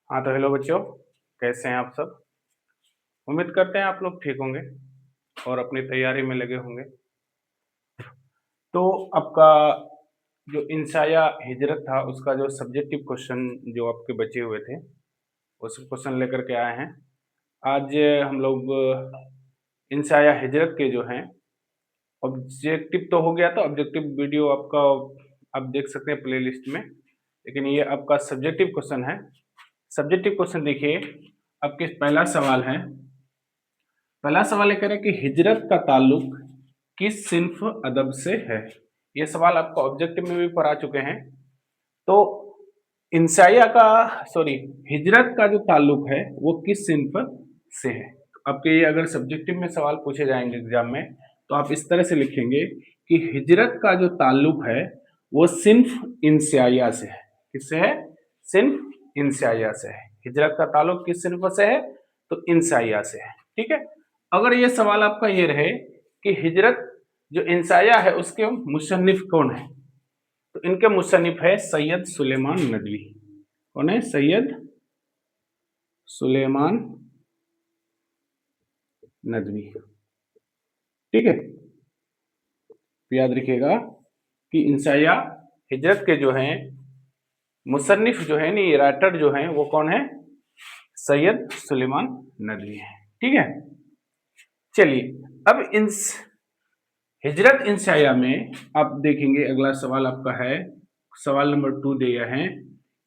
हाँ तो हेलो बच्चों, कैसे हैं आप सब। उम्मीद करते हैं आप लोग ठीक होंगे और अपनी तैयारी में लगे होंगे। तो आपका जो इंशाया हिजरत था उसका जो सब्जेक्टिव क्वेश्चन जो आपके बचे हुए थे उस क्वेश्चन लेकर के आए हैं। आज हम लोग इंशाया हिजरत के जो हैं ऑब्जेक्टिव तो हो गया था, ऑब्जेक्टिव वीडियो आपका आप देख सकते हैं प्लेलिस्ट में, लेकिन ये आपका सब्जेक्टिव क्वेश्चन है। सब्जेक्टिव क्वेश्चन देखिए, आपके पहला सवाल है, पहला सवाल ये कह रहा है कि हिजरत का ताल्लुक किस सिन्फ अदब से है। ये सवाल आपको ऑब्जेक्टिव में भी पढ़ा चुके हैं। तो इंसाइया का सॉरी हिजरत का जो ताल्लुक है वो किस सिन्फ से है। आपके ये अगर सब्जेक्टिव में सवाल पूछे जाएंगे एग्जाम में तो आप इस तरह से लिखेंगे कि हिजरत का जो ताल्लुक है वो सिन्फ इंसाइया से है। किससे है? सिन्फ इंसाइया से है। हिजरत का ताल्लुक किस सिन्फ से है? तो इंसाइया से है। ठीक है। अगर ये सवाल आपका ये रहे कि हिजरत जो इंसाइया है उसके मुसन्निफ कौन है, तो इनके मुसन्निफ है सैयद सुलेमान नदवी। कौन है? सैयद सुलेमान नदवी। ठीक है, तो याद रखिएगा कि इंसाइया हिजरत के जो हैं मुसन्निफ जो है नहीं, राइटर जो हैं वो कौन है? सैयद सुलेमान नदवी है। ठीक है, चलिए अब इन हिजरत इंसाइया में आप देखेंगे अगला सवाल आपका है, सवाल नंबर 2 दिया है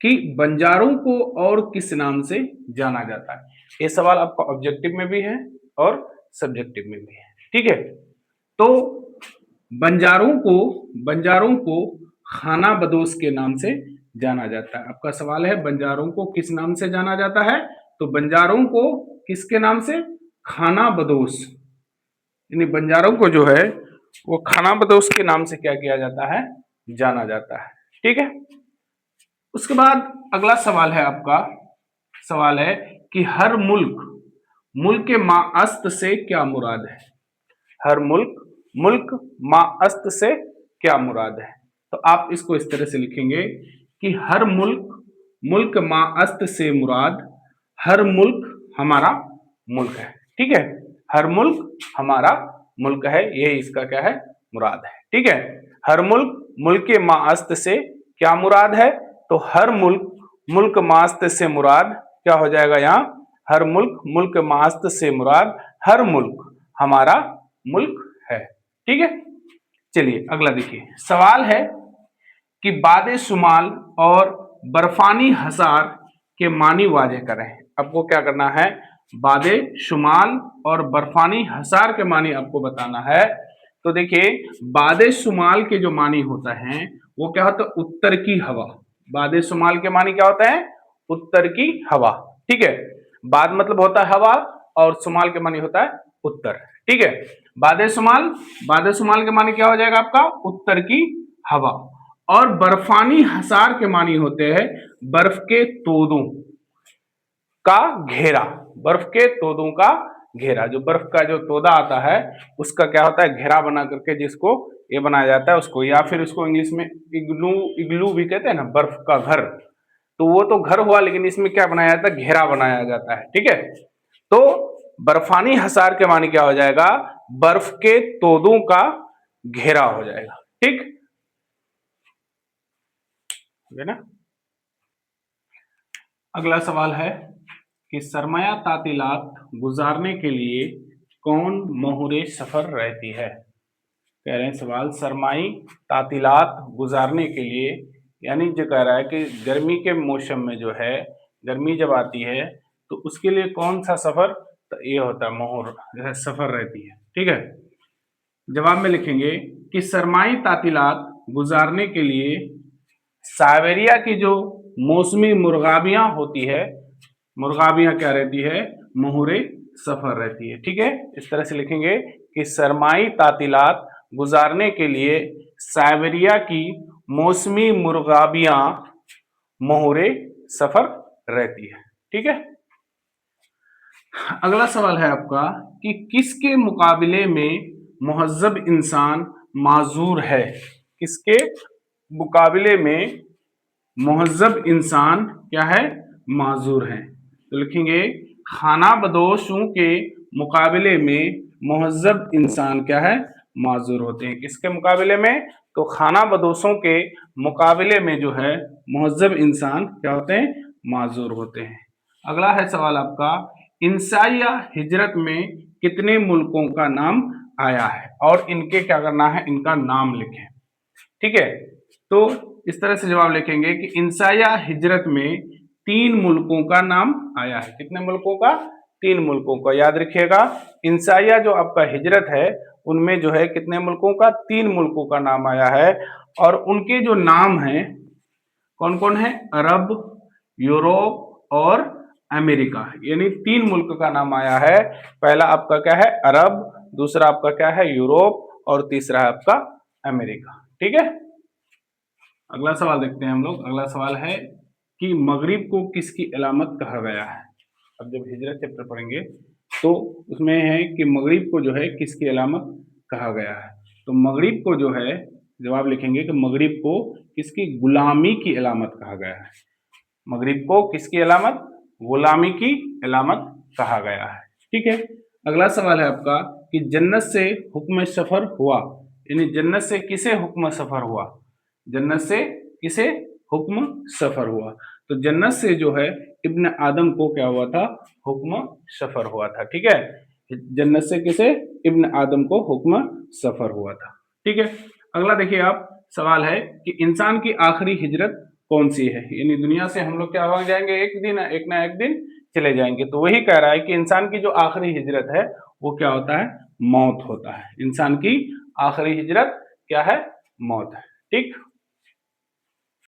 कि बंजारों को और किस नाम से जाना जाता है। ये सवाल आपका ऑब्जेक्टिव में भी है और सब्जेक्टिव में भी है। ठीक है, तो बंजारों को खाना बदोश के नाम से जाना जाता है। आपका सवाल है बंजारों को किस नाम से जाना जाता है, तो बंजारों को किसके नाम से? खाना बदोश, यानी बंजारों को जो है वो खाना बदोश के नाम से क्या किया जाता है? जाना जाता है। ठीक है, उसके बाद अगला सवाल है आपका, सवाल है कि हर मुल्क माअस्त से क्या मुराद है। हर मुल्क माअस्त से क्या मुराद है। तो आप इसको इस तरह से लिखेंगे कि हर मुल्क माअस्त से मुराद हर मुल्क हमारा मुल्क है। ठीक है, हर मुल्क हमारा मुल्क है, ये इसका क्या है? मुराद है। ठीक है, हर मुल्क माअस्त से क्या मुराद है, तो हर मुल्क माअस्त से मुराद क्या हो जाएगा यहाँ? हर मुल्क माअस्त से मुराद हर मुल्क हमारा मुल्क है। ठीक है, चलिए अगला देखिए, सवाल है कि बादे शुमाल और बर्फानी हसार के मानी वाजे करें। आपको क्या करना है? बादे शुमाल और बर्फानी हसार के मानी आपको बताना है। तो देखिए, बादे शुमाल के जो मानी होता है वो क्या होता है? उत्तर की हवा। बादे शुमाल के मानी क्या होता है? उत्तर की हवा। ठीक है, बाद मतलब होता है हवा और शुमाल के मानी होता है उत्तर। ठीक है, बादे शुमाल के मानी क्या हो जाएगा आपका? उत्तर की हवा। और बर्फानी हसार के मानी होते हैं बर्फ के तोदों का घेरा। बर्फ के तोदों का घेरा, जो बर्फ का जो तोदा आता है उसका क्या होता है? घेरा बना करके जिसको ये बनाया जाता है उसको, या फिर उसको इंग्लिश में इग्लू भी कहते हैं ना, बर्फ का घर। तो वो तो घर हुआ, लेकिन इसमें क्या बनाया जाता है? घेरा बनाया जाता है। ठीक है, तो बर्फानी हसार के मानी क्या हो जाएगा? बर्फ के तोदों का घेरा हो जाएगा। ठीक है ना। अगला सवाल है कि सरमाया तातीलात गुजारने के लिए कौन मोहरे सफर रहती है। कह रहे हैं सवाल, सरमाई तातीलात गुजारने के लिए, यानी जो कह रहा है कि गर्मी के मौसम में जो है, गर्मी जब आती है तो उसके लिए कौन सा सफर? तो ये होता है मोहर जो है सफर रहती है। ठीक है, जवाब में लिखेंगे कि सरमाई तातीलात गुजारने के लिए साइबेरिया की जो मौसमी मुर्गाबियां होती है, मुर्गाबियां क्या रहती है? मोहरे सफर रहती है। ठीक है, इस तरह से लिखेंगे कि सरमाई तातीलात गुजारने के लिए साइबेरिया की मौसमी मुर्गाबियां मोहरे सफर रहती है। ठीक है, अगला सवाल है आपका कि किसके मुकाबले में मुहज्जब इंसान माजूर है। किसके मुकाबले में मुहज्जब इंसान क्या है? माजूर हैं। तो लिखेंगे खानाबदोशों के मुकाबले में मुहज्जब इंसान क्या है, माजूर होते हैं। किसके मुकाबले में, तो खानाबदोशों के मुकाबले में जो है मुहज्जब इंसान क्या होते हैं, माजूर होते हैं। अगला है सवाल आपका, इंसाइया हिजरत में कितने मुल्कों का नाम आया है, और इनके क्या करना है, इनका नाम लिखें। ठीक है, तो इस तरह से जवाब लिखेंगे कि इंसाया हिजरत में 3 मुल्कों का नाम आया है। कितने मुल्कों का, 3 मुल्कों का। याद रखिएगा, इंसाया जो आपका हिजरत है उनमें जो है कितने मुल्कों का, 3 मुल्कों का नाम आया है। और उनके जो नाम हैं कौन कौन है, अरब, यूरोप और अमेरिका, यानी 3 मुल्क का नाम आया है। पहला आपका क्या है, अरब, दूसरा आपका क्या है, यूरोप, और तीसरा है आपका अमेरिका। ठीक है, अगला सवाल देखते हैं हम लोग। अगला सवाल है कि मगरिब को किसकी अलामत कहा गया है। अब जब हिजरत चैप्टर पढ़ेंगे तो उसमें है कि मगरिब को जो है किसकी अलामत कहा गया है। तो मगरिब को जो है जवाब लिखेंगे कि मगरिब को किसकी, गुलामी की अलामत कहा गया है। मगरिब को किसकी अलामत, गुलामी की अलामत कहा गया है। ठीक है, अगला सवाल है आपका कि जन्नत से हुक्म सफर हुआ, यानी जन्नत से किसे हुक्म सफर हुआ, जन्नत से किसे हुक्म सफर हुआ। तो जन्नत से जो है इब्न आदम को क्या हुआ था, हुक्म सफर हुआ था। ठीक है, जन्नत से किसे, इब्न आदम को हुक्म सफर हुआ था। ठीक है, अगला देखिए आप, सवाल है कि इंसान की आखिरी हिजरत कौन सी है, यानी दुनिया से हम लोग क्या हो जाएंगे, एक ना एक दिन चले जाएंगे। तो वही कह रहा है कि इंसान की जो आखिरी हिजरत है वो क्या होता है, मौत होता है। इंसान की आखिरी हिजरत क्या है, मौत है। ठीक।